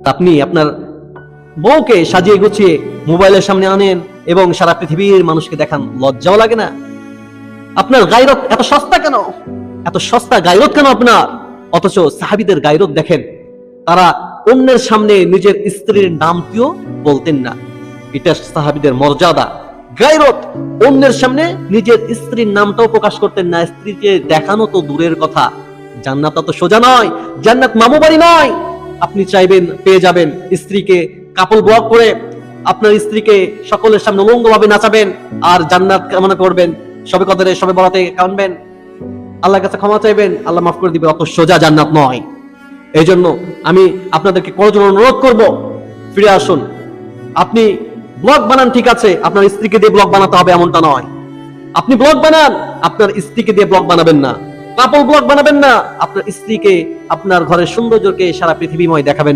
আপনি আপনার বউকে সাজিয়ে গুছিয়ে মোবাইলের সামনে আনেন এবং সারা পৃথিবীর মানুষকে দেখান, লজ্জাও লাগে না? আপনার গায়রত এত সস্তা কেন? এত সস্তা গায়রত কেন আপনার? অথচ সাহাবীদের গায়রত দেখেন, তারা অন্যের সামনে নিজের স্ত্রীর নামটিও বলতেন না। এটা সাহাবীদের মর্যাদা, গায়রত। অন্যের সামনে নিজের স্ত্রীর নামটাও প্রকাশ করতেন না। স্ত্রীকে দেখানো তো দূরের কথা, জান্নাত তো সোজা নয়, জান্নাত মামু বাড়ি নয়। আপনি চাইবেন পেয়ে যাবেন, স্ত্রীকে কাপল ব্লক করে আপনার স্ত্রীকে সকলের সামনে উলঙ্গভাবে নাচাবেন আর জান্নাত কামনা করবেন, সবে কদরে সবে বরাতে কাঁদবেন, আল্লাহর কাছে ক্ষমা চাইবেন, আল্লাহ মাফ করে দিবে। অত সোজা জান্নাত নয়। এই জন্য আমি আপনাদেরকে করজোড়ে অনুরোধ করব, ফিরে আসুন। আপনি ব্লগ বানান ঠিক আছে, আপনার স্ত্রীকে দিয়ে ব্লগ বানাতে হবে এমনটা নয়। আপনি ব্লগ বানান, আপনার স্ত্রীকে দিয়ে ব্লগ বানাবেন না। কাপল ব্লগ বানাবেন না, আপনার স্ত্রীকে আপনার ঘরের সৌন্দর্যকে সারা পৃথিবীময় দেখাবেন না।